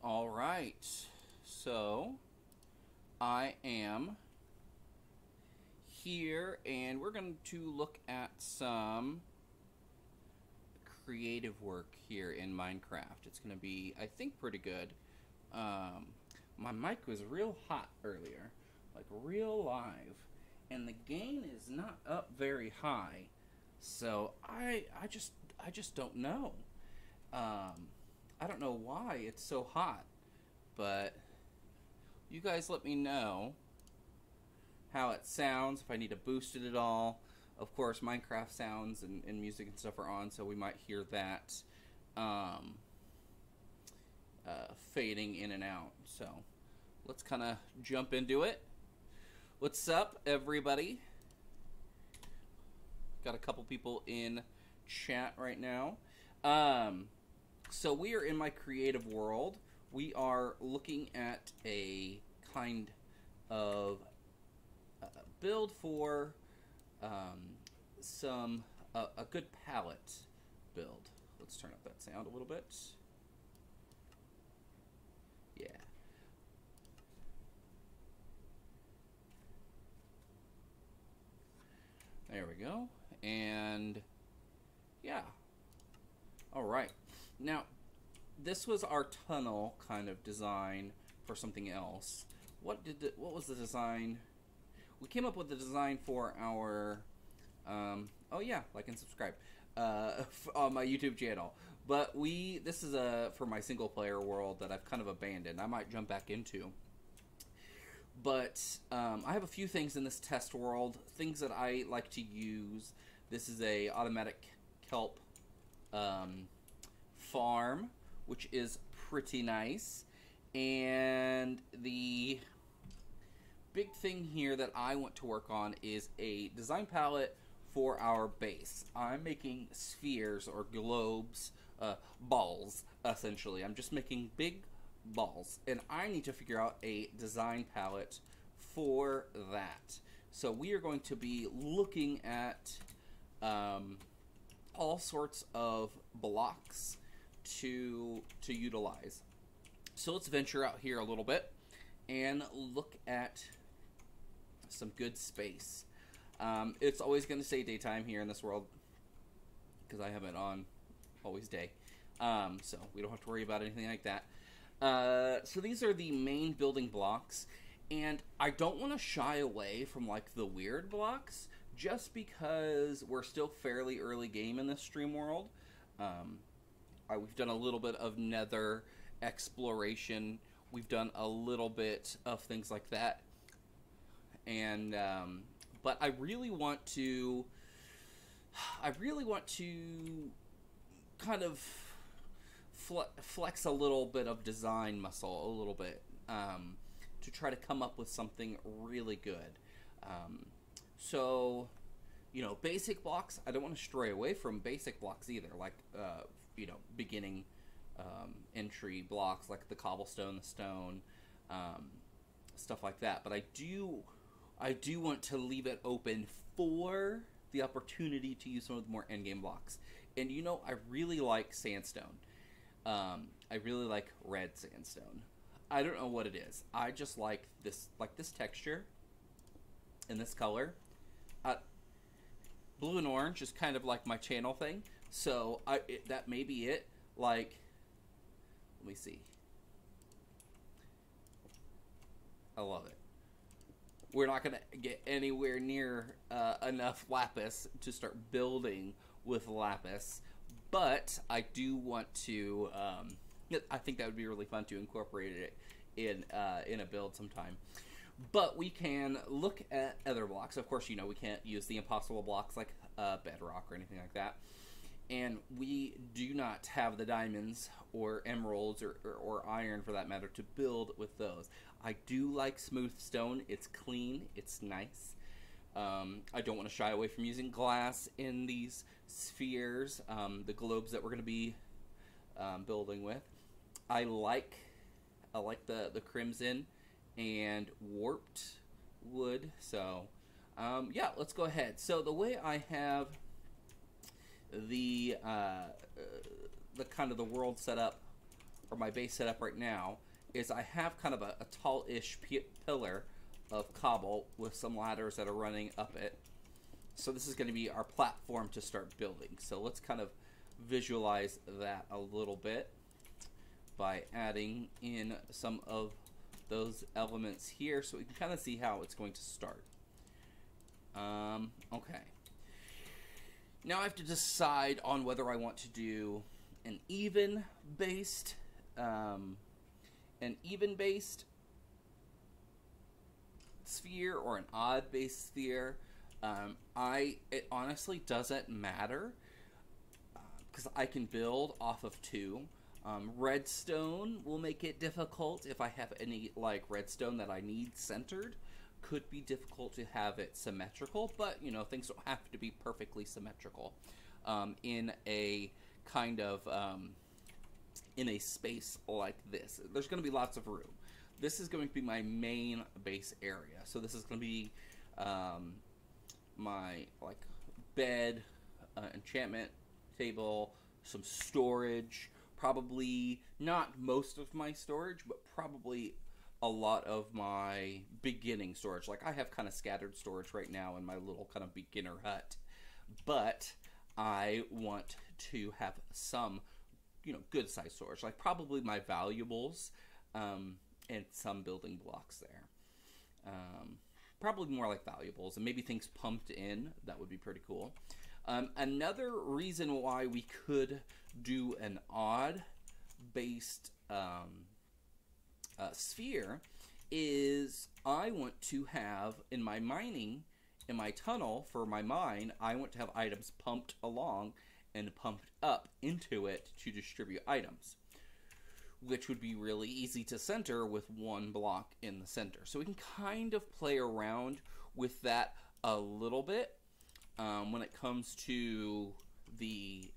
All right. So I am here and we're going to look at some creative work here in Minecraft. It's going to be, I think, pretty good. Um, my mic was real hot earlier, like real live, and the gain is not up very high. So I just don't know. Um, I don't know why it's so hot, but you guys let me know how it sounds, if I need to boost it at all. Of course, Minecraft sounds and music and stuff are on, so we might hear that um, fading in and out. So let's kind of jump into it. What's up, everybody? Got a couple people in chat right now. So we are in my creative world. We are looking at a kind of build for a good palette build. Let's turn up that sound a little bit. Yeah. There we go. And yeah. All right. Now, this was our tunnel kind of design for something else. What was the design? We came up with the design for our oh yeah, like and subscribe on my YouTube channel. But this is for my single player world that I've kind of abandoned. I might jump back into. But I have a few things in this test world, things that I like to use. This is a automatic kelp farm, which is pretty nice. And the big thing here that I want to work on is a design palette for our base. I'm making spheres or globes, balls, essentially. I'm just making big balls, and I need to figure out a design palette for that. So we are going to be looking at all sorts of blocks to utilize. So let's venture out here a little bit and look at some good space. It's always going to say daytime here in this world because I have it on always day. So we don't have to worry about anything like that. So these are the main building blocks, and I don't want to shy away from like the weird blocks just because we're still fairly early game in this stream world. We've done a little bit of nether exploration. We've done a little bit of things like that. And but I really want to kind of flex a little bit of design muscle a little bit to try to come up with something really good. So, you know, basic blocks, I don't want to stray away from basic blocks either, like, you know, beginning entry blocks like the cobblestone, the stone, stuff like that. But I do want to leave it open for the opportunity to use some of the more endgame blocks. And, you know, I really like sandstone. I really like red sandstone. I don't know what it is. I just like this texture and this color. Blue and orange is kind of like my channel thing. So that may be it. Like, let me see. I love it. We're not going to get anywhere near enough lapis to start building with lapis. But I do want to, I think that would be really fun to incorporate it in a build sometime. But we can look at other blocks. Of course, you know, we can't use the impossible blocks like bedrock or anything like that. And we do not have the diamonds or emeralds or iron, for that matter, to build with those. I do like smooth stone. It's clean. It's nice. I don't want to shy away from using glass in these spheres, the globes that we're going to be building with. I like the crimson and warped wood. So yeah, let's go ahead. So the way I have the kind of the world set up or my base setup right now, is I have kind of a tall-ish pillar of cobble with some ladders that are running up it. So this is going to be our platform to start building. So let's kind of visualize that a little bit by adding in some of those elements here so we can kind of see how it's going to start. Okay. Now I have to decide on whether I want to do an even based sphere or an odd based sphere. It honestly doesn't matter because I can build off of two. Redstone will make it difficult if I have any like redstone that I need centered. Could be difficult to have it symmetrical, but you know, things don't have to be perfectly symmetrical in a kind of in a space like this. There's going to be lots of room. This is going to be my main base area, so this is going to be my like bed, enchantment table, some storage, probably not most of my storage, but probably a lot of my beginning storage. Like I have kind of scattered storage right now in my little kind of beginner hut, but I want to have some, you know, good size storage, like probably my valuables and some building blocks there. Probably more like valuables and maybe things pumped in. That would be pretty cool. Another reason why we could do an odd based sphere is I want to have in my mining, in my tunnel for my mine, I want to have items pumped along and pumped up into it to distribute items, which would be really easy to center with one block in the center. So we can kind of play around with that a little bit when it comes to the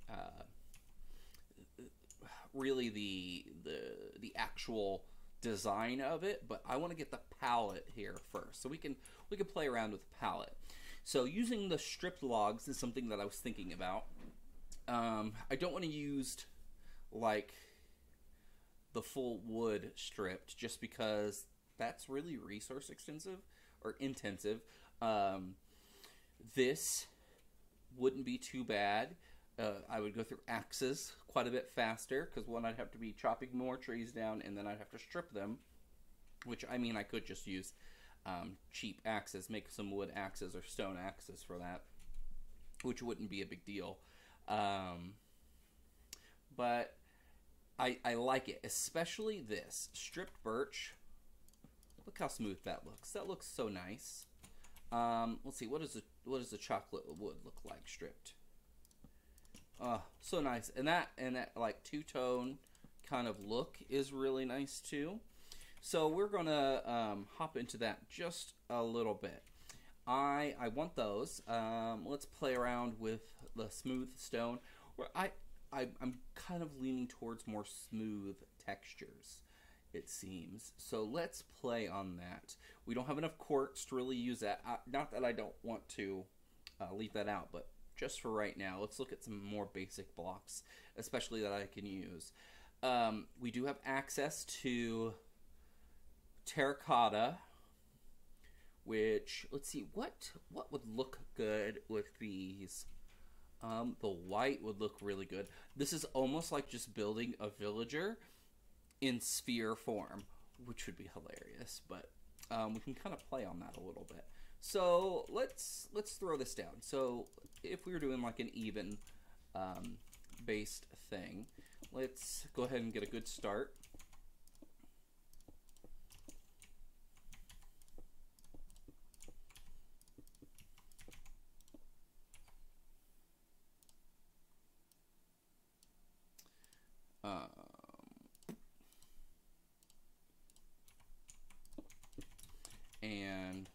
really the actual design of it, but I want to get the palette here first, so we can play around with the palette. So using the stripped logs is something that I was thinking about. I don't want to use like the full wood stripped just because that's really resource extensive or intensive. This wouldn't be too bad. I would go through axes quite a bit faster because one, I'd have to be chopping more trees down and then I'd have to strip them, which I mean I could just use cheap axes, make some wood axes or stone axes for that, which wouldn't be a big deal. But I like it, especially this stripped birch. Look how smooth that looks. That looks so nice. Let's see, what does the chocolate wood look like stripped? So nice. And that like two-tone kind of look is really nice too. So we're gonna hop into that just a little bit. I want those. Let's play around with the smooth stone. Where I'm kind of leaning towards more smooth textures, it seems. So let's play on that. We don't have enough quartz to really use that. Not that I don't want to leave that out, but just for right now, let's look at some more basic blocks, especially that I can use. We do have access to terracotta, which, let's see, what would look good with these? The white would look really good. This is almost like just building a villager in sphere form, which would be hilarious, but we can kind of play on that a little bit. So let's throw this down. So if we were doing like an even based thing, let's go ahead and get a good start. And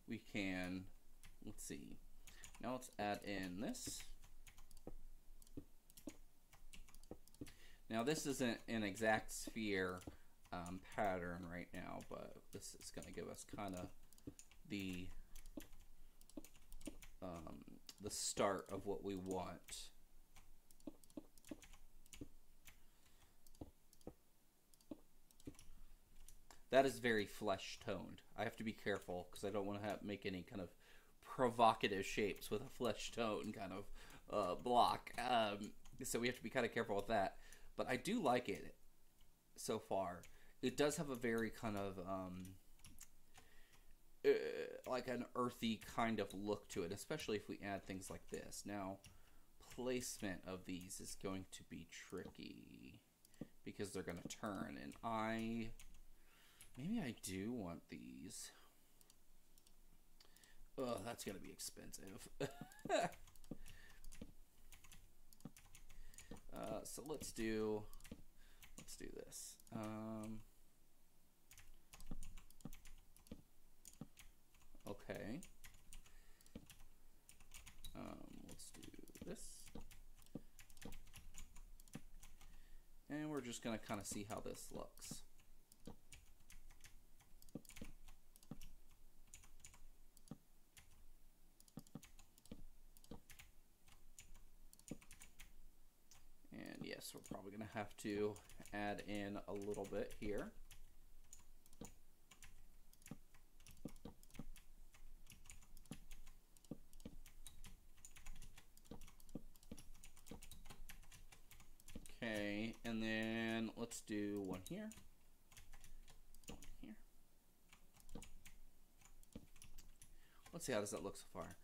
we can, let's see, now let's add in this. Now this isn't an exact sphere pattern right now, but this is going to give us kind of the start of what we want. That is very flesh toned. I have to be careful because I don't want to make any kind of provocative shapes with a flesh tone kind of block. So we have to be kind of careful with that. But I do like it so far. It does have a very kind of like an earthy kind of look to it, especially if we add things like this. Now, placement of these is going to be tricky because they're going to turn, and maybe I do want these. Oh, that's going to be expensive. So let's do this. Okay. Let's do this. And we're just going to kind of see how this looks. And yes, we're probably going to have to add in a little bit here. Okay, and then let's do one here. One here. Let's see how does that look so far.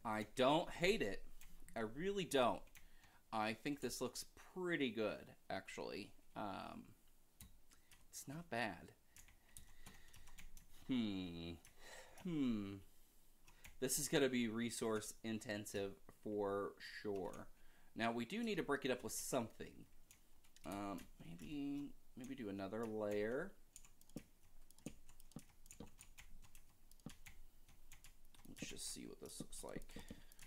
I don't hate it. I really don't. I think this looks pretty good, actually. It's not bad. This is going to be resource intensive for sure. Now, we do need to break it up with something. Maybe do another layer. Let's just see what this looks like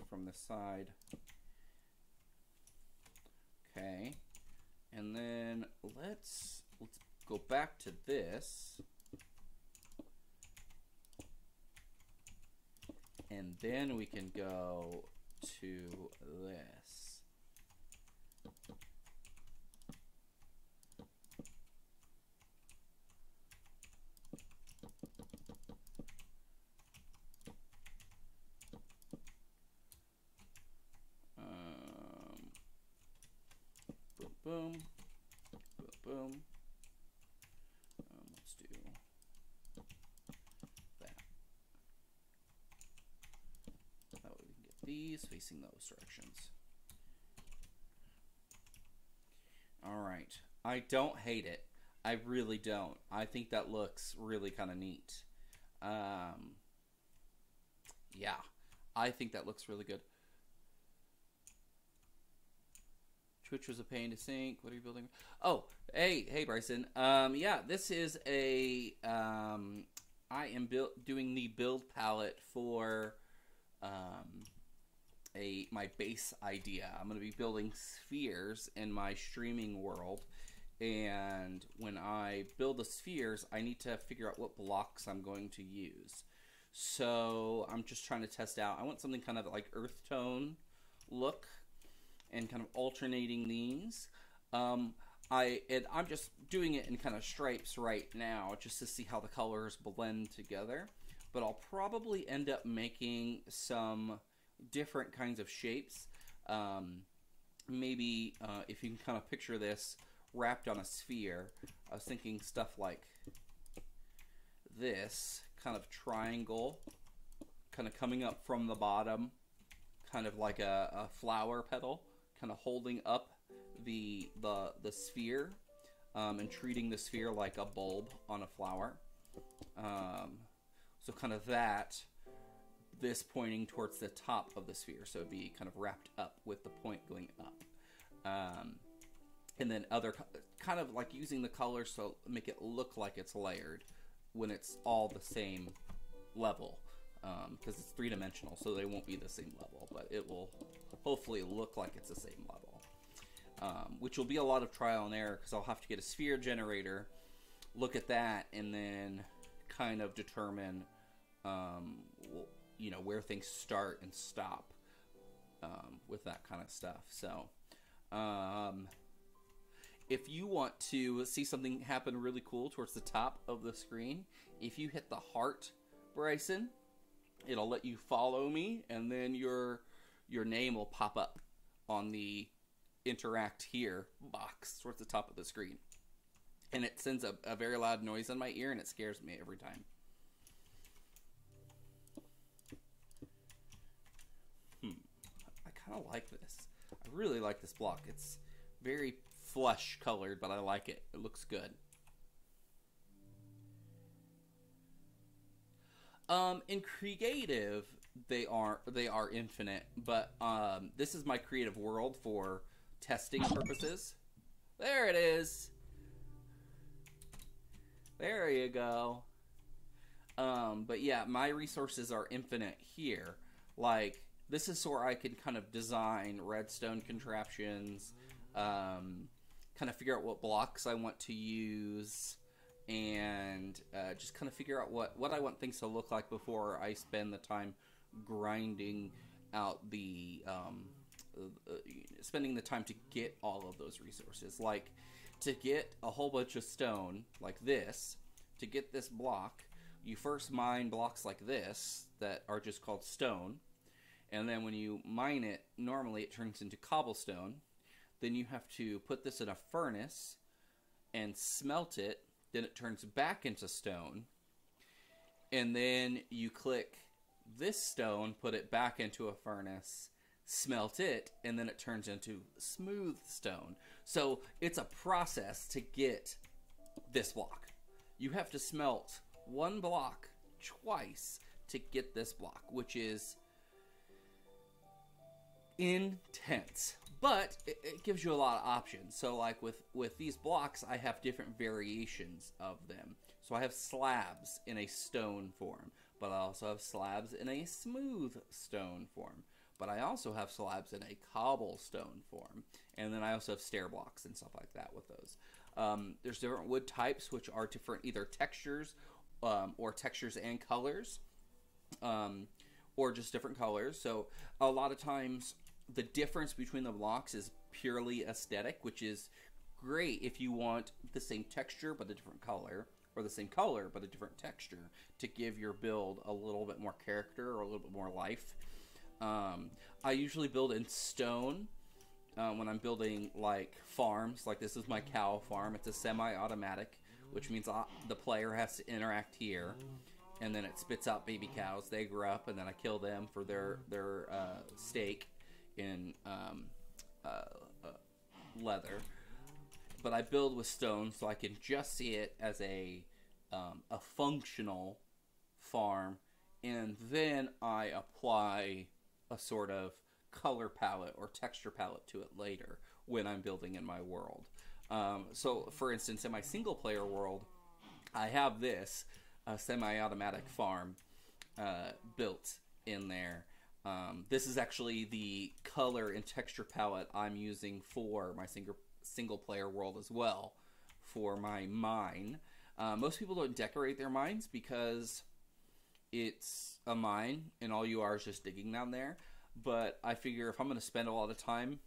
from this side. Okay, and then let's go back to this, and then we can go to this. Boom, boom, boom. Let's do that. That way we can get these facing those directions. All right. I don't hate it. I really don't. I think that looks really kind of neat. Yeah, I think that looks really good. Twitch was a pain to sync. What are you building? Oh, hey, Bryson. Yeah, this is a. I am doing the build palette for my base idea. I'm going to be building spheres in my streaming world, and when I build the spheres, I need to figure out what blocks I'm going to use. So I'm just trying to test out. I want something kind of like earth tone look, and kind of alternating these. I'm just doing it in kind of stripes right now just to see how the colors blend together. But I'll probably end up making some different kinds of shapes. Maybe if you can kind of picture this wrapped on a sphere, I was thinking stuff like this kind of triangle, kind of coming up from the bottom, kind of like a flower petal, kind of holding up the sphere, and treating the sphere like a bulb on a flower. So kind of that, this pointing towards the top of the sphere, so it'd be kind of wrapped up with the point going up. And then other, kind of like using the colors so make it look like it's layered when it's all the same level. Because it's three-dimensional, so they won't be the same level, but it will hopefully look like it's the same level. Which will be a lot of trial and error, because I'll have to get a sphere generator, look at that, and then kind of determine, you know, where things start and stop with that kind of stuff. So, if you want to see something happen really cool towards the top of the screen, if you hit the heart, Bryson, it'll let you follow me, and then your name will pop up on the interact here box towards the top of the screen. And it sends a very loud noise in my ear, and it scares me every time. I kind of like this. I really like this block. It's very flesh colored, but I like it. It looks good. In creative, they are infinite, but this is my creative world for testing purposes. There it is. There you go. But yeah, my resources are infinite here. Like, this is where I can kind of design redstone contraptions, kind of figure out what blocks I want to use, and just kind of figure out what I want things to look like before I spend the time grinding out the spending the time to get all of those resources. Like, to get a whole bunch of stone like this, to get this block, you first mine blocks like this that are just called stone, and then when you mine it, normally it turns into cobblestone. Then you have to put this in a furnace and smelt it. Then it turns back into stone. And then you click this stone, put it back into a furnace, smelt it, and then it turns into smooth stone. So it's a process to get this block. You have to smelt one block twice to get this block, which is intense. But it gives you a lot of options. So like with these blocks, I have different variations of them. So I have slabs in a stone form, but I also have slabs in a smooth stone form. But I also have slabs in a cobblestone form. And then I also have stair blocks and stuff like that with those. There's different wood types, which are different either textures or textures and colors, or just different colors. So a lot of times the difference between the blocks is purely aesthetic, which is great if you want the same texture but a different color, or the same color but a different texture, to give your build a little bit more character or a little bit more life. I usually build in stone when I'm building like farms. Like, this is my cow farm. It's a semi-automatic, which means the player has to interact here, and then it spits out baby cows. They grow up, and then I kill them for their steak in leather. But I build with stone, so I can just see it as a functional farm, and then I apply a sort of color palette or texture palette to it later when I'm building in my world. So for instance, in my single player world, I have this semi-automatic farm built in there. This is actually the color and texture palette I'm using for my single player world as well, for my mine. Most people don't decorate their mines because it's a mine and all you are is just digging down there. But I figure if I'm going to spend a lot of time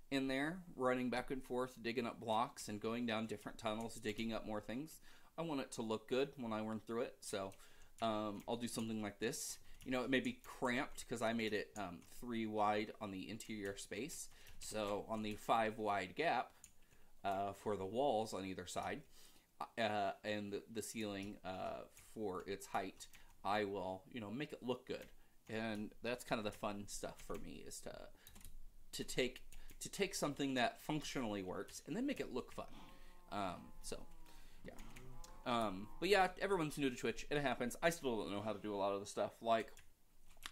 in there running back and forth, digging up blocks and going down different tunnels, digging up more things, I want it to look good when I run through it. So I'll do something like this. You know, it may be cramped because I made it 3 wide on the interior space. So on the 5 wide gap for the walls on either side, and the ceiling for its height, I will, you know, make it look good. And that's kind of the fun stuff for me, is to take something that functionally works and then make it look fun. So yeah. But yeah, everyone's new to Twitch. It happens. I still don't know how to do a lot of the stuff. Like,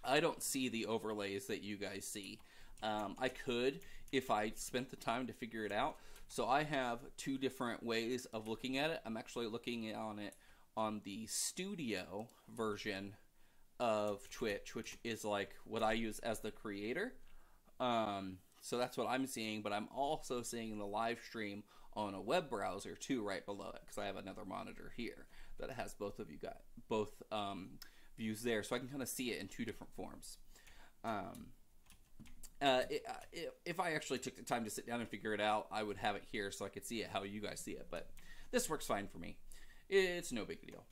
I don't see the overlays that you guys see. I could if I spent the time to figure it out. So I have 2 different ways of looking at it. I'm actually looking on it on the studio version of Twitch, which is like what I use as the creator. So that's what I'm seeing, but I'm also seeing the live stream on a web browser too, right below it, because I have another monitor here that has both of you got both views there, so I can kind of see it in 2 different forms. If I actually took the time to sit down and figure it out, I would have it here so I could see it how you guys see it. But this works fine for me. It's no big deal.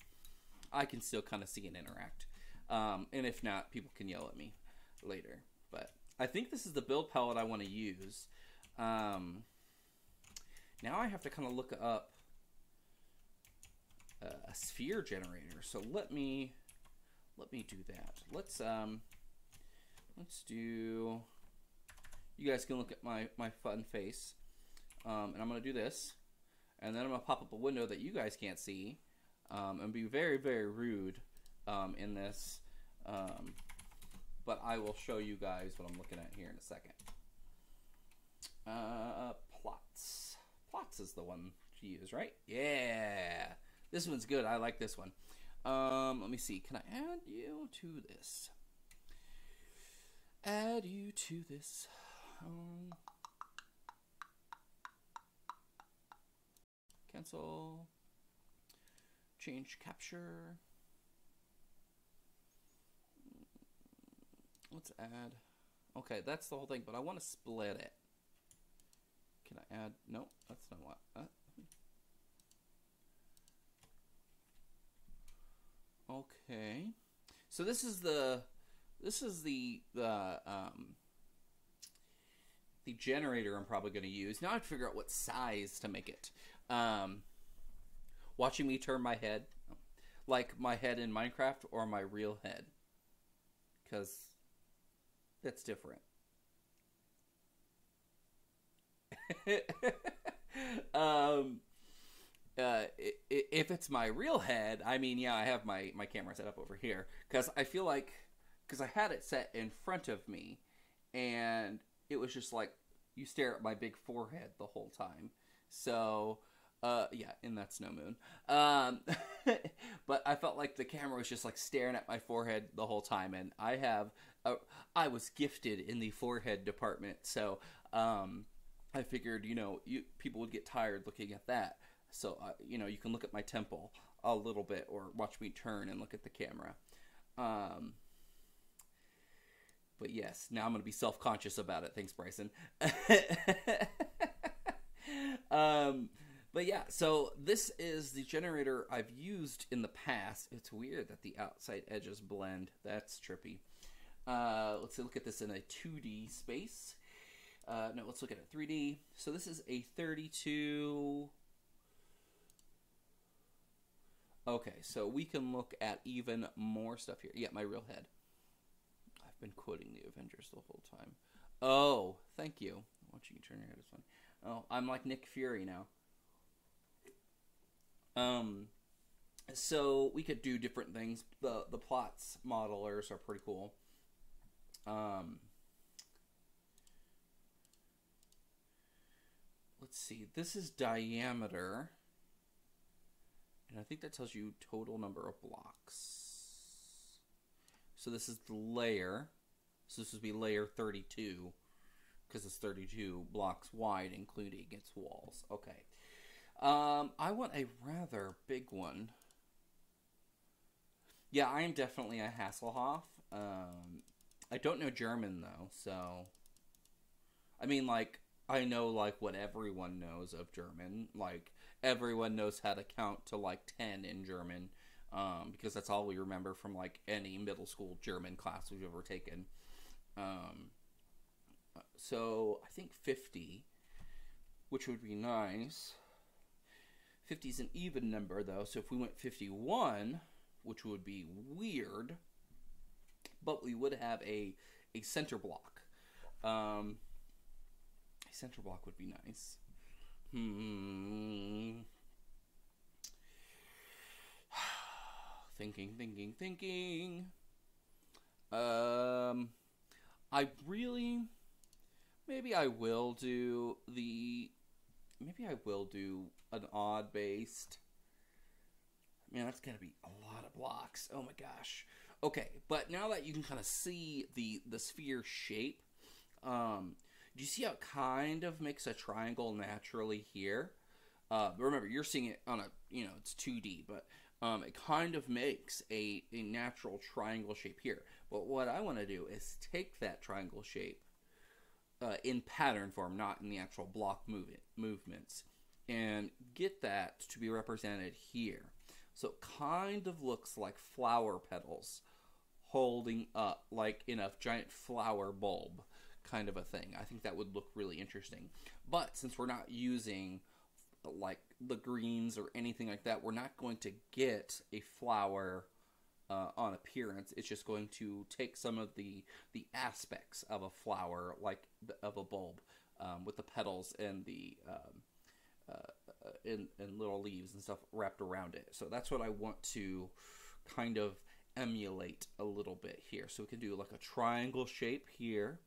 I can still kind of see and interact. And if not, people can yell at me later. But I think this is the build palette I want to use. Now I have to kind of look up a sphere generator. So let me do that. Let's do. You guys can look at my fun face, and I'm gonna do this, and then I'm gonna pop up a window that you guys can't see, and be very, very rude in this. But I will show you guys what I'm looking at here in a second. Plots. Plots is the one to use, right? Yeah. This one's good. I like this one. Let me see. Can I add you to this? Add you to this. Cancel. Change capture. Let's add. Okay, that's the whole thing, but I want to split it. Can I add? Nope, that's not what. Okay. So this is the generator I'm probably going to use. Now I have to figure out what size to make it. Watching me turn my head, like my head in Minecraft or my real head, because that's different. If it's my real head, I mean, yeah, I have my camera set up over here because I feel like, because I had it set in front of me, and it was just like you stare at my big forehead the whole time. So, yeah, in that snow moon. But I felt like the camera was just like staring at my forehead the whole time, and I was gifted in the forehead department, so I figured, people would get tired looking at that. So, you can look at my temple a little bit or watch me turn and look at the camera. But yes, now I'm going to be self-conscious about it. Thanks, Bryson. But yeah, so this is the generator I've used in the past. It's weird that the outside edges blend. That's trippy. Let's look at this in a 2D space. No, let's look at it 3D. So this is a 32... Okay, so we can look at even more stuff here. Yeah, my real head. I've been quoting the Avengers the whole time. Oh, thank you. Watching you turn your head is funny. Oh, I'm like Nick Fury now. So we could do different things. The plots modelers are pretty cool. Let's see. This is diameter. And I think that tells you total number of blocks. So this is the layer. So this would be layer 32. Because it's 32 blocks wide, including its walls. Okay. I want a rather big one. Yeah, I am definitely a Hasselhoff. I don't know German, though, so... I mean, like, I know, like, what everyone knows of German. Like, everyone knows how to count to, like, 10 in German. Because that's all we remember from, like, any middle school German class we've ever taken. So, I think 50, which would be nice. 50 is an even number, though, so if we went 51, which would be weird, but we would have a center block. A center block would be nice. Thinking. Maybe I will do an odd-based. Man, that's gonna be a lot of blocks. Oh my gosh. Okay, but now that you can kind of see the sphere shape, do you see how it kind of makes a triangle naturally here? Remember, you're seeing it on it's 2D, but it kind of makes a natural triangle shape here. But what I want to do is take that triangle shape, in pattern form, not in the actual block movements, and get that to be represented here. So it kind of looks like flower petals holding up, like in a giant flower bulb kind of a thing. I think that would look really interesting. But since we're not using like the greens or anything like that, we're not going to get a flower on appearance. It's just going to take some of the aspects of a flower, like of a bulb, with the petals and the and little leaves and stuff wrapped around it. So that's what I want to kind of emulate a little bit here. So we can do like a triangle shape here,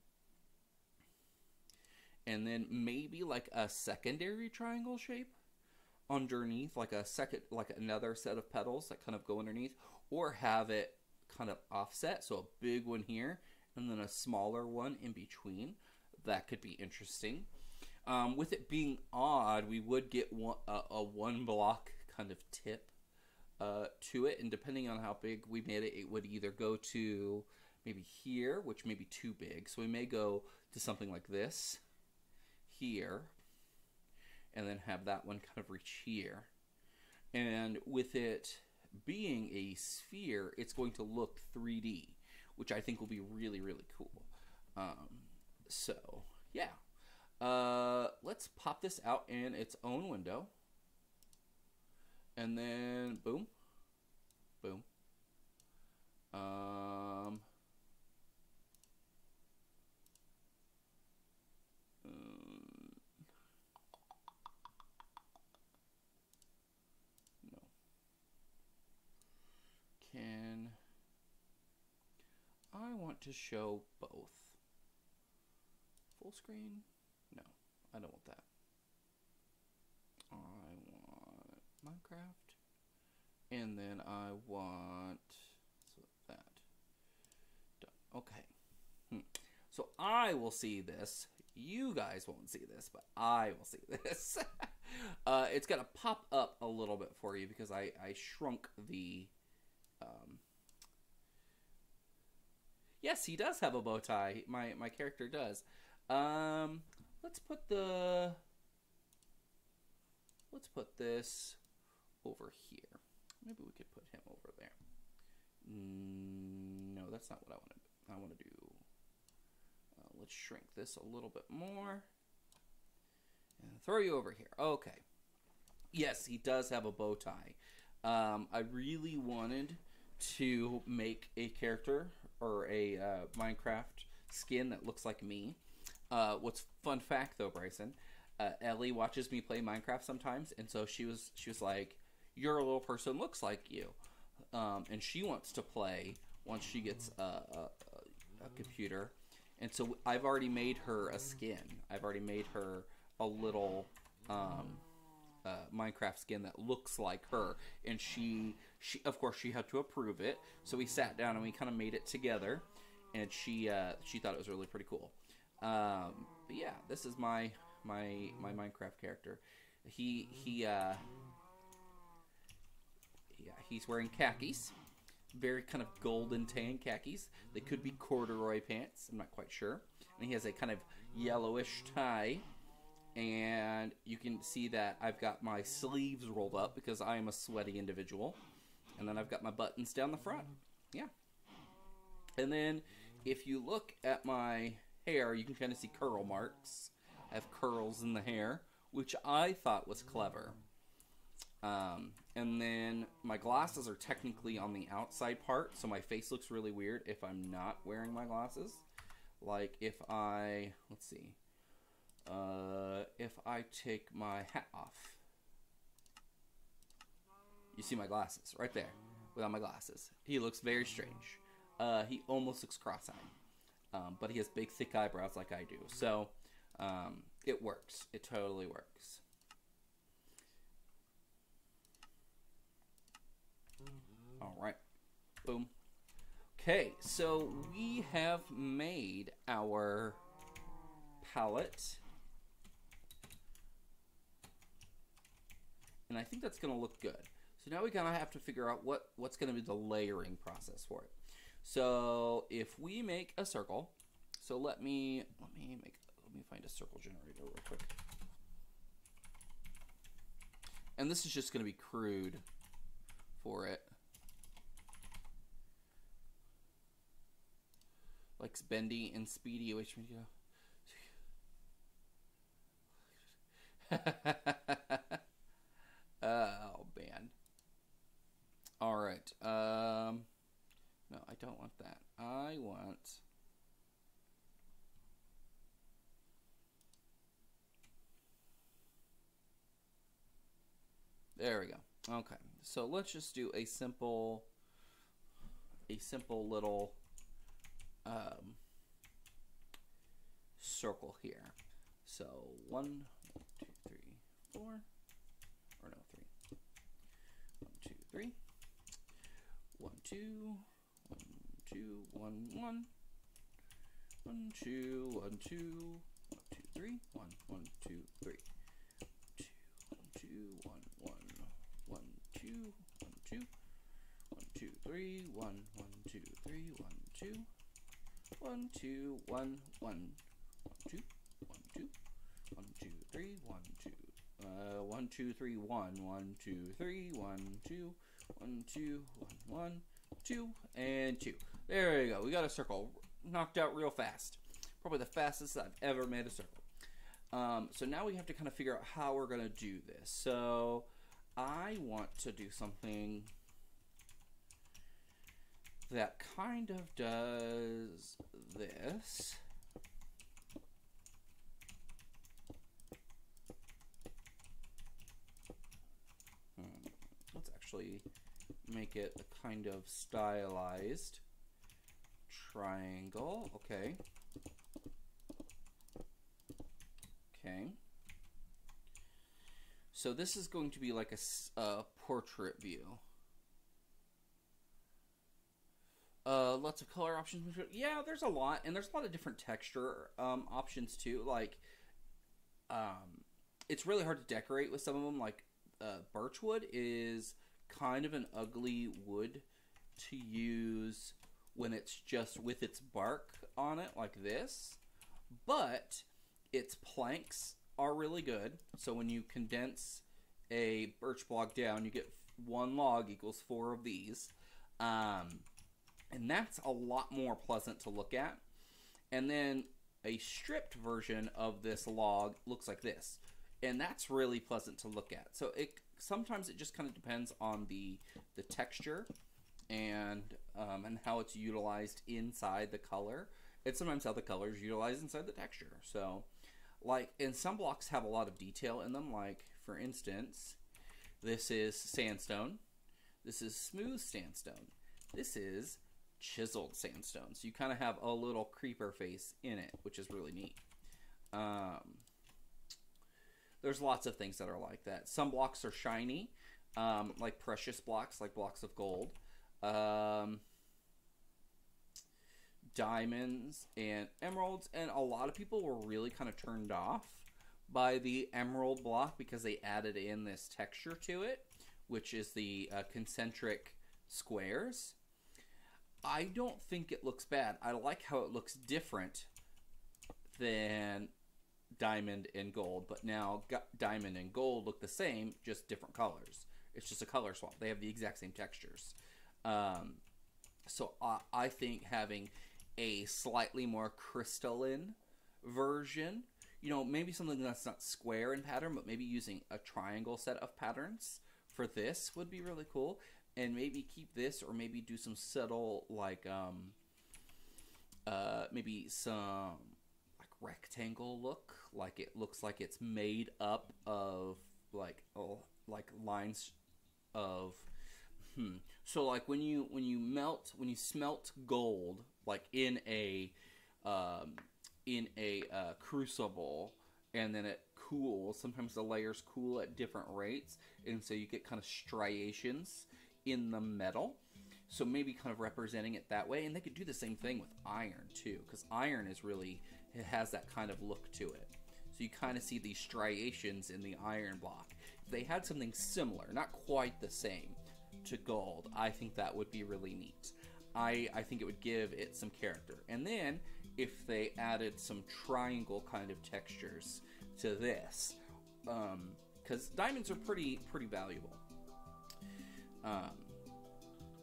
and then maybe like a secondary triangle shape underneath, like another set of petals that kind of go underneath, or have it kind of offset, so a big one here and then a smaller one in between. That could be interesting. With it being odd, we would get a one block kind of tip to it, and depending on how big we made it, it would either go to maybe here, which may be too big, so we may go to something like this here, and then have that one kind of reach here. And with it being a sphere, it's going to look 3D, which I think will be really, really cool. So, yeah. Let's pop this out in its own window. And then, boom. Boom. No. I want to show both. Full screen? No, I don't want that. I want Minecraft. And then I want that. Done. Okay. So I will see this. You guys won't see this, but I will see this. It's going to pop up a little bit for you because I shrunk the... Yes, he does have a bow tie. My character does. Let's put this over here. Maybe we could put him over there. No, that's not what I want to do. I want to do... let's shrink this a little bit more. And throw you over here. Okay. Yes, he does have a bow tie. I really wanted to make a character or a Minecraft skin that looks like me. What's fun fact though, Bryson, Ellie watches me play Minecraft sometimes, and so she was like, "Your little person looks like you," and she wants to play once she gets a computer, and so I've already made her a skin. I've already made her a little Minecraft skin that looks like her, and she of course she had to approve it, so we sat down and we kind of made it together, and she thought it was really pretty cool. But yeah, this is my Minecraft character. He's wearing khakis, very kind of golden tan khakis. They could be corduroy pants, I'm not quite sure. And he has a kind of yellowish tie. And you can see that I've got my sleeves rolled up because I am a sweaty individual. And then I've got my buttons down the front. Yeah. And then if you look at my hair, you can kind of see curl marks. I have curls in the hair, which I thought was clever. And then my glasses are technically on the outside part, so my face looks really weird if I'm not wearing my glasses. Like if I, let's see, if I take my hat off, you see my glasses right there without my glasses. He looks very strange. He almost looks cross-eyed, but he has big thick eyebrows like I do. So it works. It totally works. All right. Boom. Okay, so we have made our palette. And I think that's going to look good. So now we kind of have to figure out what's going to be the layering process for it. So if we make a circle, so let me me find a circle generator real quick. And this is just going to be crude for it. Like bendy and speedy, which means, oh man. All right. No, I don't want that. I want. There we go. Okay. So let's just do a simple little circle here. So 1, 2, 3, 4, or no, 3. 1, 2, 3. 1, 2, 1, 2, 1, 1. 1, 2, 1, 2, 1, 2, 3. 1, 1, 2, 3. 2, 1, 2, 1, 1, 2, 1, 2. 1, 2, 3, 1, 1, 2, 3, 1, 2. 1, 2, 1, 1, 2, 1, 2, 1, 2, 3, 1, 2, 1, 2, 3, 1, 1, 2, 3, 1, 2, 1, 2, 1, 1, 2, and 2. There you go. We got a circle knocked out real fast. Probably the fastest I've ever made a circle. So now we have to kind of figure out how we're going to do this. So I want to do something that kind of does this. Let's actually make it a kind of stylized triangle. Okay. Okay. So this is going to be like a portrait view. Lots of color options. Yeah, there's a lot, and there's a lot of different texture options too. Like, it's really hard to decorate with some of them. Like, birchwood is kind of an ugly wood to use when it's just with its bark on it, like this. But its planks are really good. So when you condense a birch log down, you get 1 log equals 4 of these. And that's a lot more pleasant to look at. And then a stripped version of this log looks like this. And that's really pleasant to look at. So sometimes it just kind of depends on the texture and how it's utilized inside the color. And sometimes how the color is utilized inside the texture. So, like, and some blocks have a lot of detail in them. Like, for instance, this is sandstone. This is smooth sandstone. This is chiseled sandstone. So you kind of have a little creeper face in it, which is really neat. There's lots of things that are like that. Some blocks are shiny, like precious blocks, like blocks of gold. Diamonds and emeralds, and a lot of people were really kind of turned off by the emerald block because they added in this texture to it, which is the concentric squares. I don't think it looks bad. I like how it looks different than diamond and gold, but now diamond and gold look the same, just different colors. It's just a color swap. They have the exact same textures. So I think having a slightly more crystalline version, you know, maybe something that's not square in pattern, but maybe using a triangle set of patterns for this would be really cool. And maybe keep this, or maybe do some subtle, like, maybe some, like, rectangle look. Like, it looks like it's made up of, like, lines of, So, like, when you smelt gold, like, in a crucible, and then it cools, sometimes the layers cool at different rates, and so you get kind of striations in the metal, so maybe kind of representing it that way. And they could do the same thing with iron too, because iron is really, it has that kind of look to it, so you kind of see these striations in the iron block. If they had something similar, not quite the same, to gold, I think that would be really neat. I think it would give it some character. And then if they added some triangle kind of textures to this, because diamonds are pretty valuable,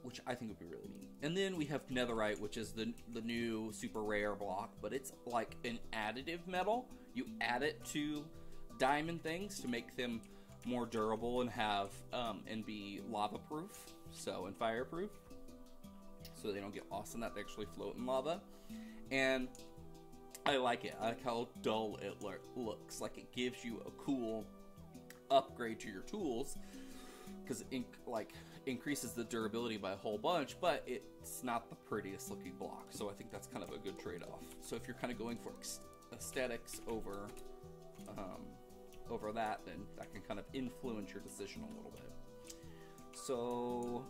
which I think would be really neat. And then we have netherite, which is the new super rare block, but it's like an additive metal. You add it to diamond things to make them more durable and have and be lava proof, so and fireproof, so they don't get lost in that. They actually float in lava. And I like it. I like how dull it looks. Like, it gives you a cool upgrade to your tools, because it increases the durability by a whole bunch, but it's not the prettiest looking block. So I think that's kind of a good trade-off. So if you're kind of going for aesthetics over that, then that can kind of influence your decision a little bit. So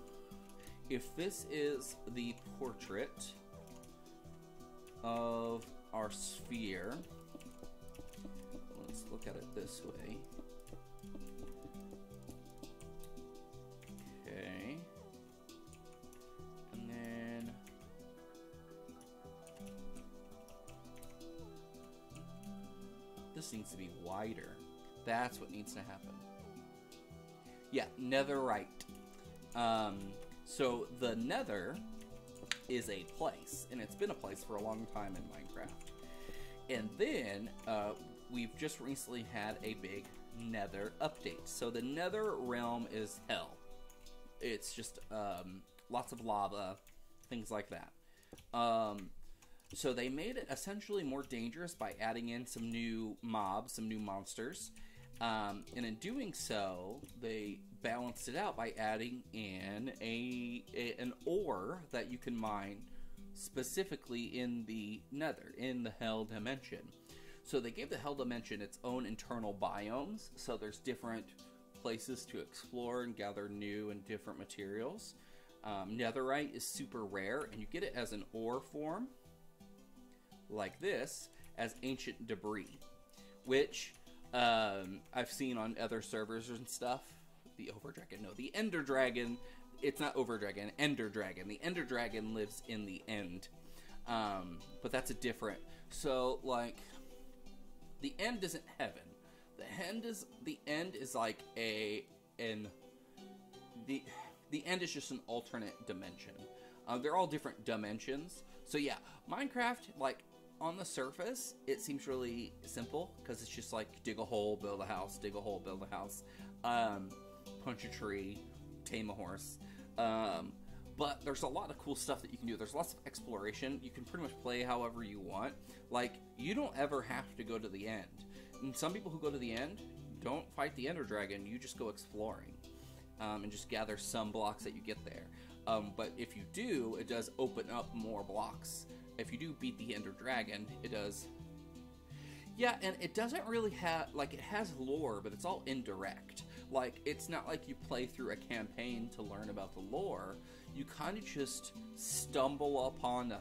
if this is the portrait of our sphere, let's look at it this way. Okay. And then this needs to be wider. That's what needs to happen. Yeah, netherite. So the nether is a place, and it's been a place for a long time in Minecraft. And then we've just recently had a big nether update. So the nether realm is hell. It's just lots of lava, things like that. So they made it essentially more dangerous by adding in some new mobs, some new monsters. And in doing so, they balanced it out by adding in an ore that you can mine specifically in the nether, in the hell dimension. So they gave the hell dimension its own internal biomes, so there's different places to explore and gather new and different materials. Netherite is super rare, and you get it as an ore form, like this, as ancient debris, which I've seen on other servers and stuff. The Ender Dragon. It's not Overdragon, Ender Dragon. The Ender Dragon lives in the end. But that's a different. So, like, the end isn't heaven. The end is like the end is just an alternate dimension. They're all different dimensions. So yeah, Minecraft, like, on the surface, it seems really simple, because it's just like dig a hole, build a house, dig a hole, build a house, punch a tree, tame a horse. But there's a lot of cool stuff that you can do. There's lots of exploration. You can pretty much play however you want. Like, you don't ever have to go to the end. And some people who go to the end don't fight the Ender Dragon. You just go exploring and just gather some blocks that you get there. But if you do, it does open up more blocks. If you do beat the Ender Dragon, it does. Yeah, and it doesn't really have, like, it has lore, but it's all indirect. Like, it's not like you play through a campaign to learn about the lore. You kind of just stumble upon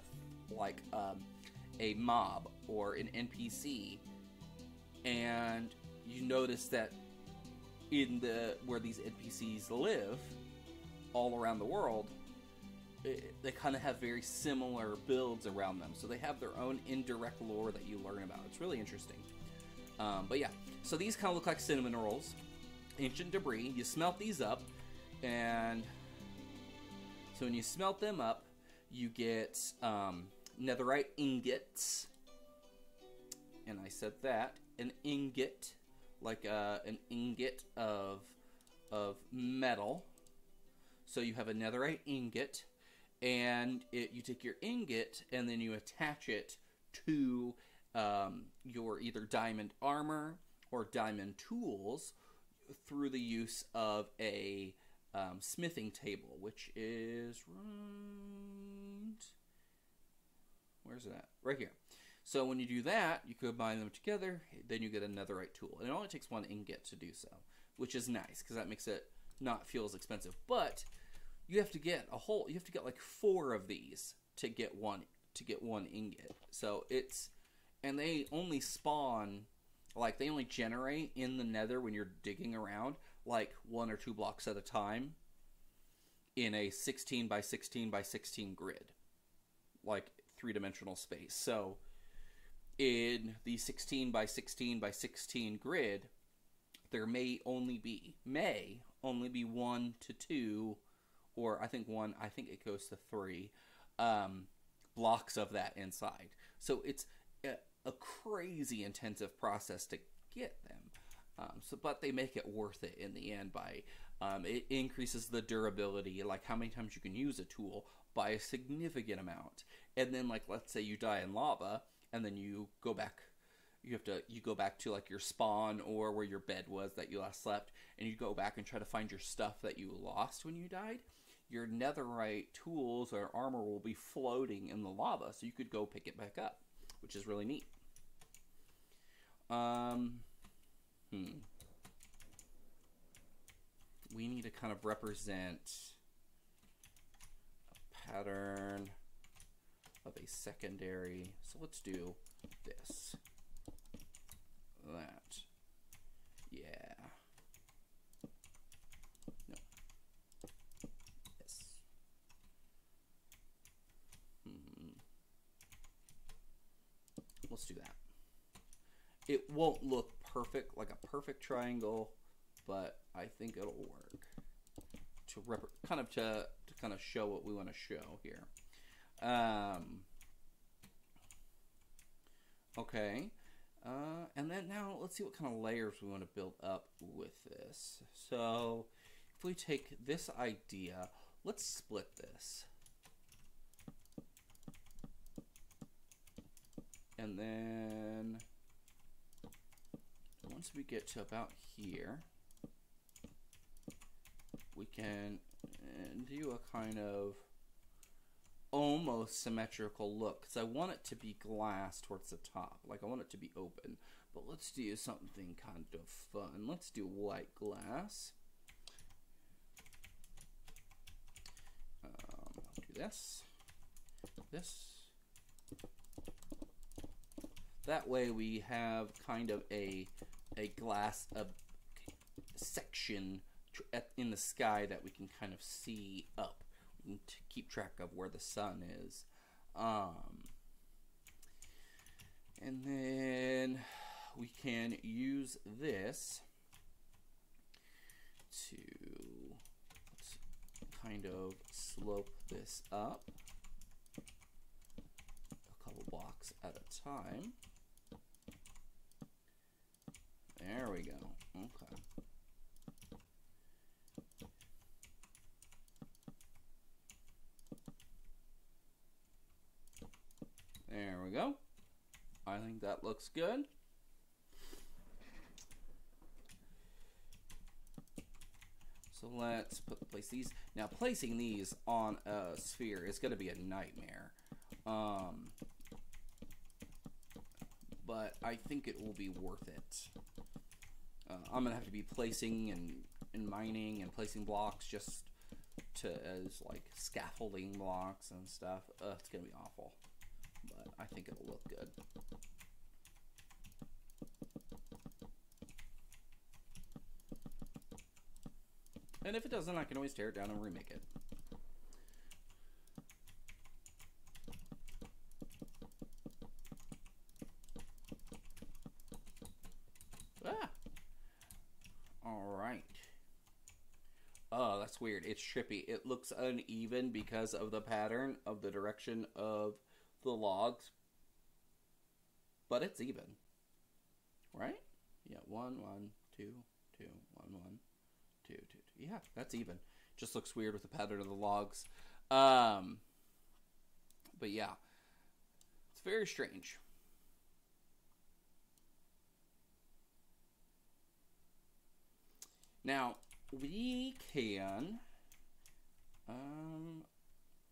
a mob or an NPC, and you notice that where these NPCs live, all around the world, they kind of have very similar builds around them. So they have their own indirect lore that you learn about. It's really interesting. But yeah, so these kind of look like cinnamon rolls. Ancient debris. You smelt these up, and so when you smelt them up, you get netherite ingots. And I said that. An ingot, like an ingot of metal. So you have a netherite ingot, and you take your ingot and then you attach it to your either diamond armor or diamond tools through the use of a smithing table, which is where's it at? Right here. So when you do that, you combine them together, then you get a netherite tool. And it only takes one ingot to do so, which is nice because that makes it not feel as expensive. But you have to get like 4 of these to get one ingot. So and they only spawn, like, they only generate in the nether when you're digging around, like 1 or 2 blocks at a time in a 16 by 16 by 16 grid, like 3-dimensional space. So in the 16 by 16 by 16 grid, there may only be 1 to 2, or I think it goes to 3 blocks of that inside. So it's a crazy intensive process to get them. But they make it worth it in the end by it increases the durability, like how many times you can use a tool, by a significant amount. And then, like, let's say you die in lava, and then you go back. You go back to like your spawn or where your bed was that you last slept, and you go back and try to find your stuff that you lost when you died. Your netherite tools or armor will be floating in the lava, so you could go pick it back up, which is really neat. We need to kind of represent a pattern of a secondary. So let's do this. That. Yeah. No. This. Let's do that. It won't look perfect, like a perfect triangle, but I think it'll work to kind of show what we want to show here. Okay. And then now let's see what kind of layers we want to build up with this. So if we take this idea, let's split this. And then once we get to about here, we can do a kind of almost symmetrical look, because I want it to be glass towards the top. Like, I want it to be open. But let's do something kind of fun. Let's do white glass. I'll do this. This. That way we have kind of a glass section in the sky that we can kind of see up. We can keep track of where the sun is. And then we can use this to kind of slope this up a couple blocks at a time. There we go. Okay. There we go. I think that looks good. So let's place these. Now, placing these on a sphere is going to be a nightmare. But I think it will be worth it. I'm gonna have to be placing and mining and placing blocks just as like scaffolding blocks and stuff. It's gonna be awful, but I think it'll look good. And if it doesn't, I can always tear it down and remake it. Oh, that's weird. It's trippy. It looks uneven because of the pattern of the direction of the logs. But it's even. Right? Yeah, 1, 1, 2, 2, 1, 1, 2, 2, 2. Yeah, that's even. Just looks weird with the pattern of the logs. But yeah. It's very strange. Now, we can,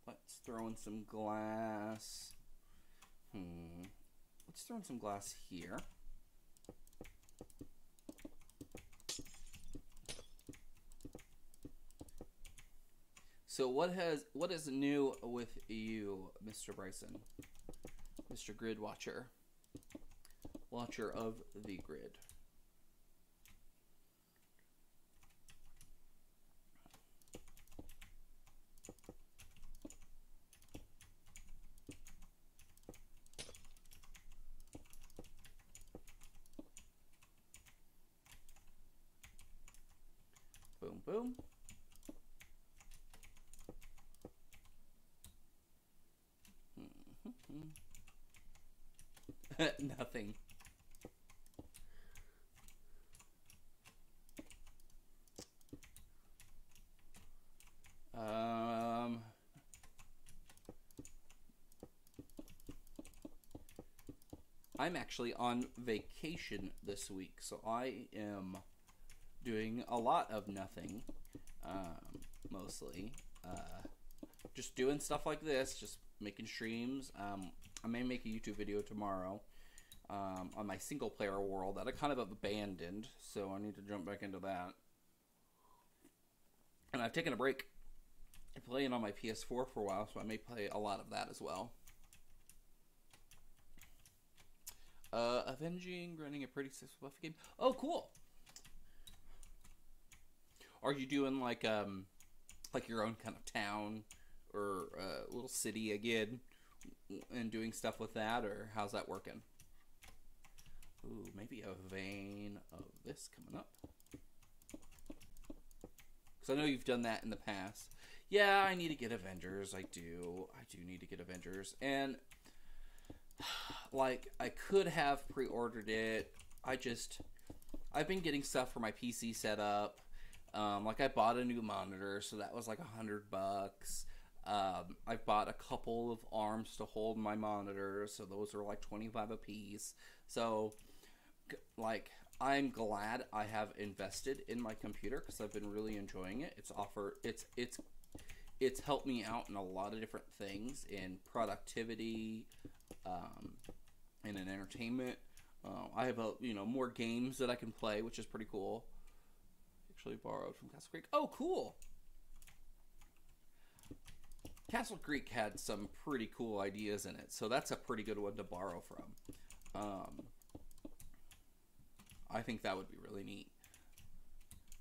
let's throw in some glass. Let's throw in some glass here. So what is new with you, Mr. Bryson? Mr. Grid Watcher. Watcher of the grid. boom. Nothing. I'm actually on vacation this week, so I am doing a lot of nothing, mostly. Just doing stuff like this, just making streams. I may make a YouTube video tomorrow on my single player world that I kind of have abandoned, so I need to jump back into that. And I've taken a break playing on my PS4 for a while, so I may play a lot of that as well. Avenging, running a pretty successful buff game. Oh, cool. Are you doing like your own kind of town or little city again, and doing stuff with that, or how's that working? Ooh, maybe a vein of this coming up. Because I know you've done that in the past. Yeah, I need to get Avengers. I do need to get Avengers. And, like, I could have pre-ordered it. I've been getting stuff for my PC set up. Like, I bought a new monitor, so that was like $100. I bought a couple of arms to hold my monitor, so those are like $25 a piece. So, like, I'm glad I have invested in my computer because I've been really enjoying it. It's helped me out in a lot of different things, in productivity, and in entertainment. I have more games that I can play, which is pretty cool. Actually borrowed from Castle Creek. Oh, cool. Castle Creek had some pretty cool ideas in it, so that's a pretty good one to borrow from. I think that would be really neat.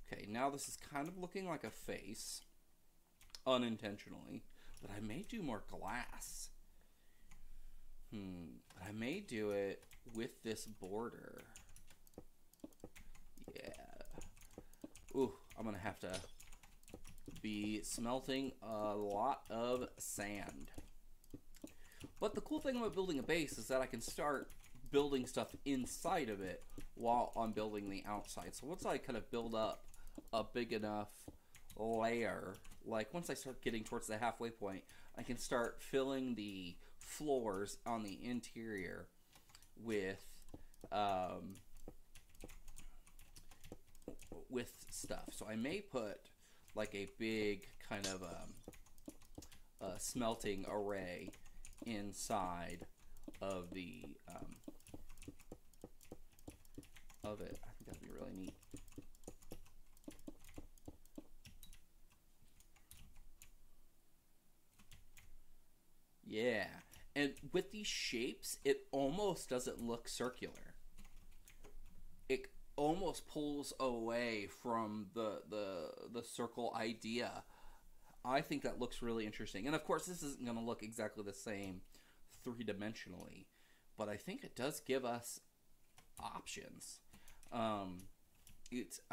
Okay, now this is kind of looking like a face, unintentionally, but I may do more glass. But I may do it with this border. Yeah. Ooh, I'm gonna have to be smelting a lot of sand. But the cool thing about building a base is that I can start building stuff inside of it while I'm building the outside. So once I kind of build up a big enough layer, like once I start getting towards the halfway point, I can start filling the floors on the interior with stuff. So I may put like a big kind of smelting array inside of the of it. I think that'd be really neat. Yeah, and with these shapes, it almost doesn't look circular. It almost pulls away from the circle idea. I think that looks really interesting. And of course, this isn't going to look exactly the same three-dimensionally, but I think it does give us options. I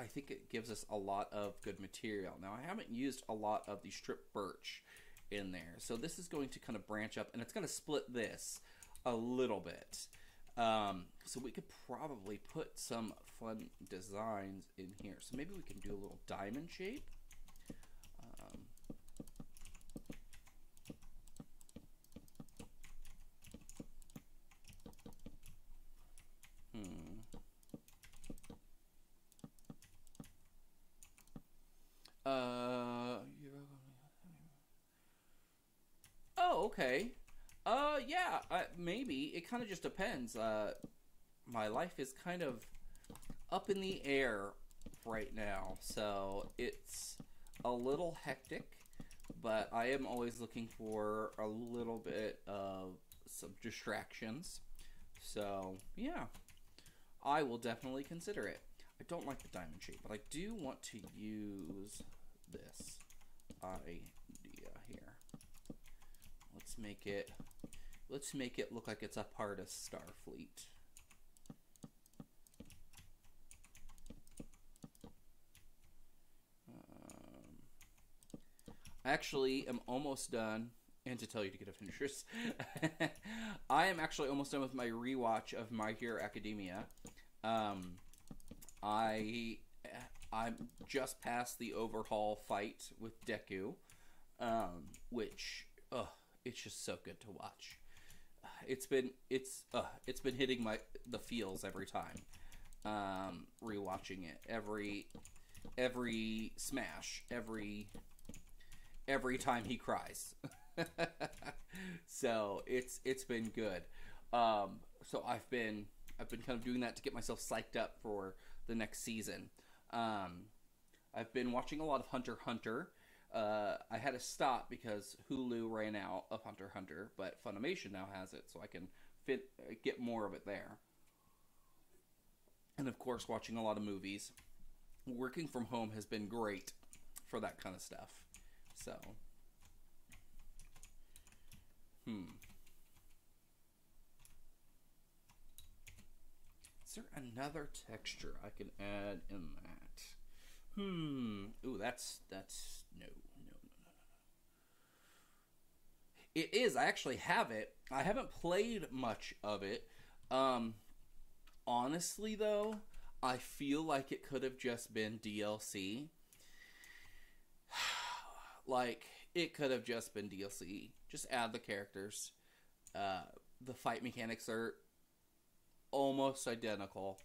think it gives us a lot of good material. Now, I haven't used a lot of the strip birch in there, so this is going to kind of branch up, and it's going to split this a little bit. So we could probably put some fun designs in here. So maybe we can do a little diamond shape. Oh, okay. Yeah, maybe. It kind of just depends. My life is kind of up in the air right now, so it's a little hectic, but I am always looking for a little bit of some distractions. So, yeah, I will definitely consider it. I don't like the diamond shape, but I do want to use this idea here. Let's make it look like it's a part of Starfleet. I actually am almost done. And to tell you to get a finishes, I am actually almost done with my rewatch of My Hero Academia. Um, I I'm just past the overhaul fight with Deku, which it's just so good to watch. It's been hitting the feels every time. Rewatching it every smash every time he cries. So it's been good. So I've been kind of doing that to get myself psyched up for the next season. I've been watching a lot of Hunter x Hunter. I had to stop because Hulu ran out of Hunter x Hunter, but Funimation now has it, so I can get more of it there. And of course, watching a lot of movies. Working from home has been great for that kind of stuff. So, Is there another texture I can add in that? Ooh, that's no. It is. I actually have it. I haven't played much of it. Honestly, though, I feel like it could have just been DLC. Like, it could have just been DLC. Just add the characters. The fight mechanics are almost identical.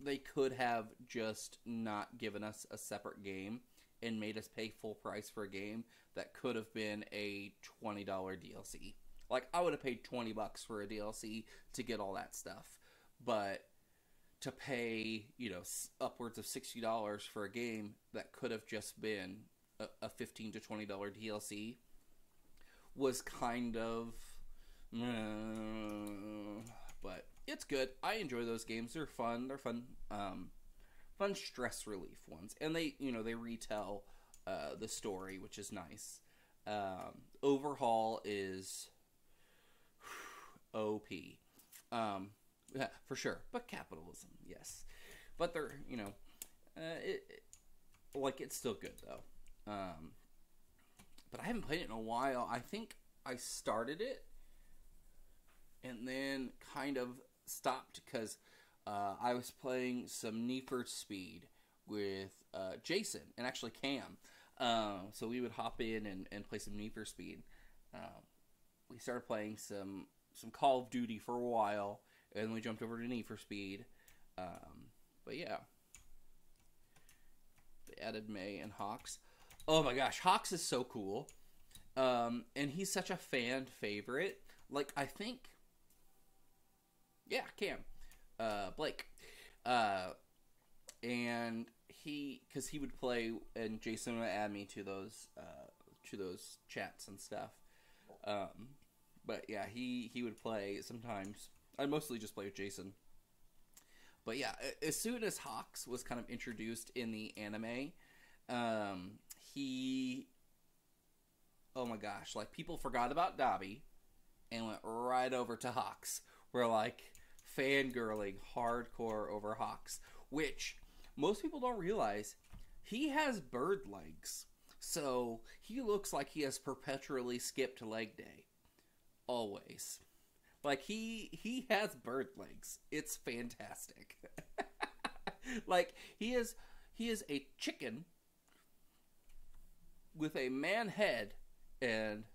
They could have just not given us a separate game and made us pay full price for a game that could have been a $20 DLC. Like, I would have paid $20 for a DLC to get all that stuff. But to pay, upwards of $60 for a game that could have just been a $15 to $20 DLC was kind of... but it's good. I enjoy those games. They're fun. They're fun. Fun stress relief ones. And they retell the story, which is nice. Overhaul is OP. Yeah, for sure. But capitalism, yes. But they're, it's still good, though. But I haven't played it in a while. I think I started it and then kind of stopped because I was playing some Need for Speed with Jason and actually Cam. So we would hop in and play some Need for Speed. We started playing some Call of Duty for a while, and then we jumped over to Need for Speed. But yeah. They added May and Hawks. Oh my gosh, Hawks is so cool. And he's such a fan favorite. Like, I think... Yeah, Cam. Blake. And because he would play, and Jason would add me to those chats and stuff. But yeah, he would play sometimes. I mostly just play with Jason. But yeah, as soon as Hawks was kind of introduced in the anime, oh my gosh, like, people forgot about Dobby and went right over to Hawks. We're like fangirling hardcore over Hawks, which most people don't realize he has bird legs. So he looks like he has perpetually skipped leg day. Always. Like, he has bird legs. It's fantastic. Like, he is a chicken with a man head and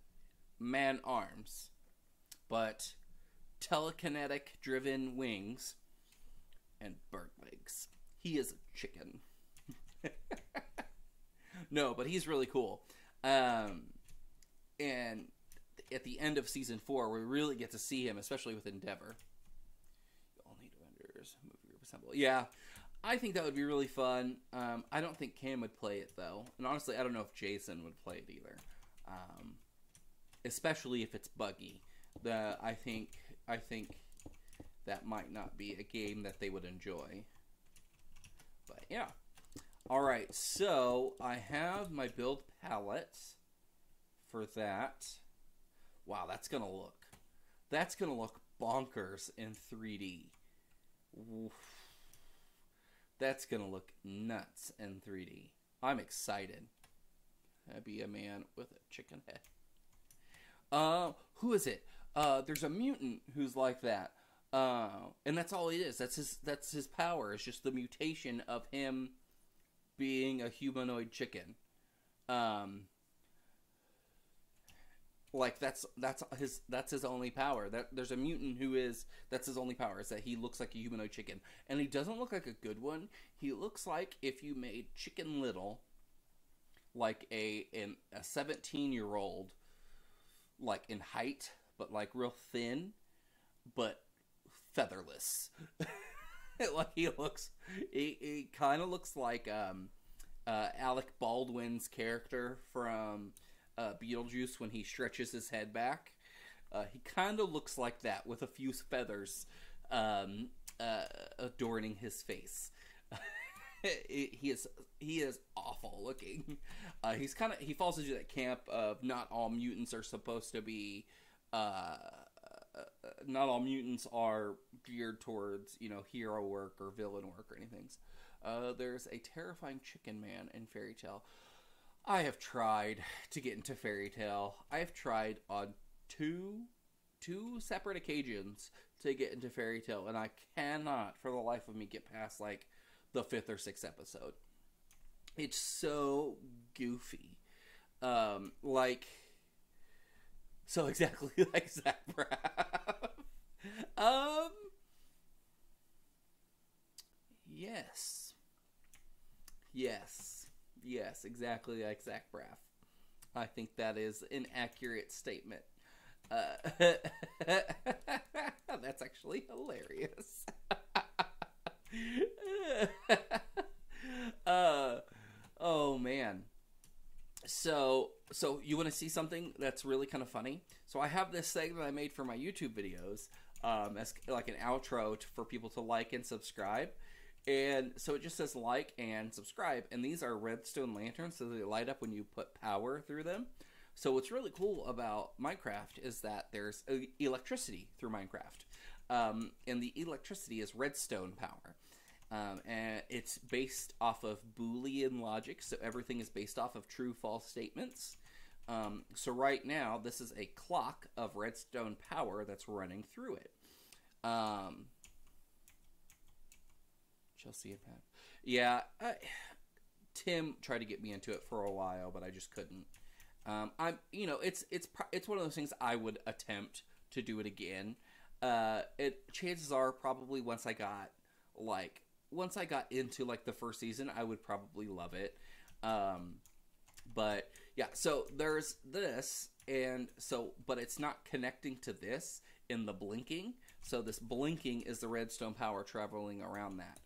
man arms, but telekinetic driven wings and bird legs. He is a chicken. No, but he's really cool. And at the end of season 4, we really get to see him, especially with Endeavor. All need vendors, movie group assemble. Yeah, I think that would be really fun. I don't think Cam would play it, though. And honestly, I don't know if Jason would play it either. Especially if it's buggy. I think that might not be a game that they would enjoy. But yeah. Alright, so I have my build palette for that. Wow, that's gonna look bonkers in 3D. Oof. That's gonna look nuts in 3D. I'm excited. be a man with a chicken head. Who is it? There's a mutant who's like that. And that's all it is. That's his power. It's just the mutation of him being a humanoid chicken. Like that's his only power. There's a mutant that's his only power, is that he looks like a humanoid chicken, and he doesn't look like a good one. He looks like if you made Chicken Little, like a 17-year-old, like in height, but like real thin, but featherless. Like he kind of looks like Alec Baldwin's character from Beetlejuice when he stretches his head back. He kind of looks like that with a few feathers adorning his face. He is awful looking. He falls into that camp of not all mutants are supposed to be. Not all mutants are geared towards, hero work or villain work or anything. There's a terrifying chicken man in Fairy Tail. I have tried to get into Fairy Tail. I have tried on two separate occasions to get into Fairy Tail, and I cannot, for the life of me, get past like the 5th or 6th episode. It's so goofy, so exactly like Zach Braff. Yes, exactly like Zach Braff. I think that is an accurate statement. That's actually hilarious. Oh man. So you want to see something that's really kind of funny? So I have this thing that I made for my YouTube videos, as like an outro for people to like and subscribe. And so it just says like and subscribe, and these are redstone lanterns, so they light up when you put power through them. So what's really cool about Minecraft is that there's electricity through Minecraft, and the electricity is redstone power. And it's based off of Boolean logic, so everything is based off of true-false statements. So right now, this is a clock of redstone power that's running through it. Chelsea and Pat. Yeah, Tim tried to get me into it for a while, but I just couldn't. It's one of those things I would attempt to do it again. Chances are probably once I got into like the first season, I would probably love it. But yeah, so there's this, but it's not connecting to this in the blinking. So this blinking is the redstone power traveling around that.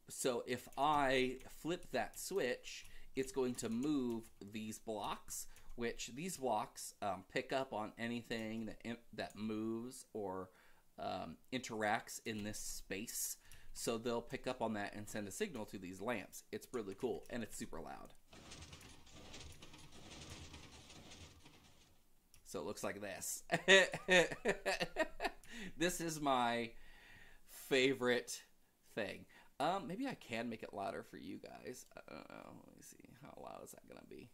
So if I flip that switch, it's going to move these blocks, which these blocks pick up on anything that moves or interacts in this space. So they'll pick up on that and send a signal to these lamps. It's really cool, and it's super loud. So it looks like this. This is my favorite thing. Maybe I can make it louder for you guys. I don't know. Let me see. How loud is that gonna be?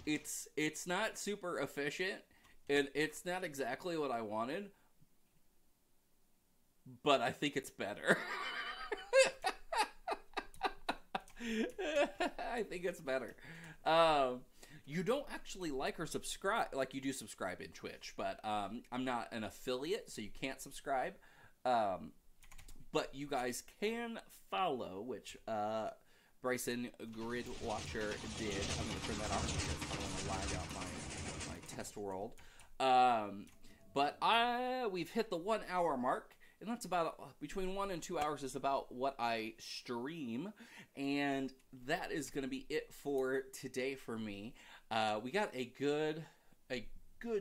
It's not super efficient, and it's not exactly what I wanted, but I think it's better. I think it's better. You don't actually like or subscribe, like you do subscribe in Twitch, but I'm not an affiliate, so you can't subscribe. But you guys can follow, which Bryson Grid Watcher did. I'm going to turn that off because I don't want to lag out my test world. But we've hit the 1 hour mark. And that's about, between 1 and 2 hours is about what I stream. And that is going to be it for today for me. We got a good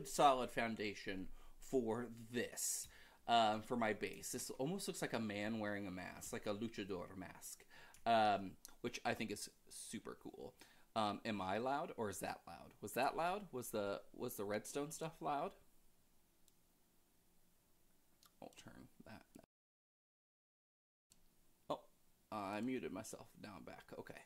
solid foundation for this, for my base. This almost looks like a man wearing a mask, like a luchador mask, which I think is super cool. Am I loud, or is that loud? Was that loud? Was the redstone stuff loud? I'll turn that. Oh, I muted myself. Now I'm back. Okay.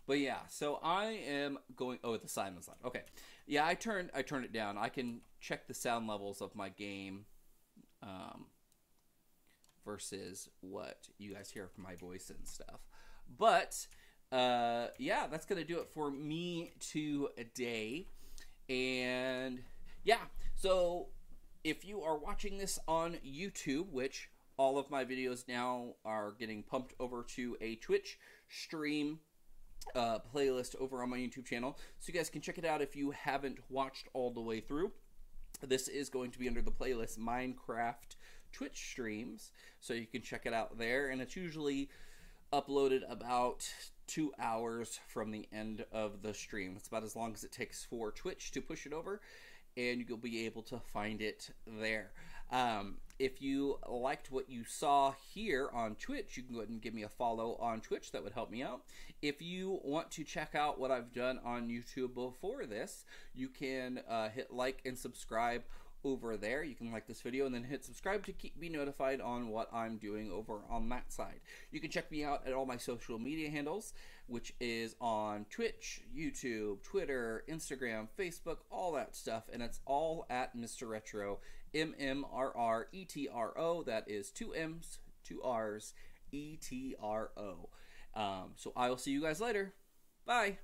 But yeah, so I am going. Oh, the Simon's line. Okay, yeah, I turned it down. I can check the sound levels of my game, versus what you guys hear from my voice and stuff. But yeah, that's gonna do it for me today. And yeah, so if you are watching this on YouTube, which all of my videos now are getting pumped over to a Twitch stream playlist over on my YouTube channel, so you guys can check it out if you haven't watched all the way through. This is going to be under the playlist Minecraft Twitch streams, so you can check it out there, and it's usually uploaded about 2 hours from the end of the stream. It's about as long as it takes for Twitch to push it over, and you'll be able to find it there. If you liked what you saw here on Twitch, you can go ahead and give me a follow on Twitch. That would help me out. If you want to check out what I've done on YouTube before this, you can hit like and subscribe over there. You can like this video and then hit subscribe to be notified on what I'm doing over on that side. You can check me out at all my social media handles, which is on Twitch, YouTube, Twitter, Instagram, Facebook, all that stuff, and it's all at Mr. Retro, MMRRETRO. That is 2 M's, 2 R's, ETRO. So I will see you guys later. Bye.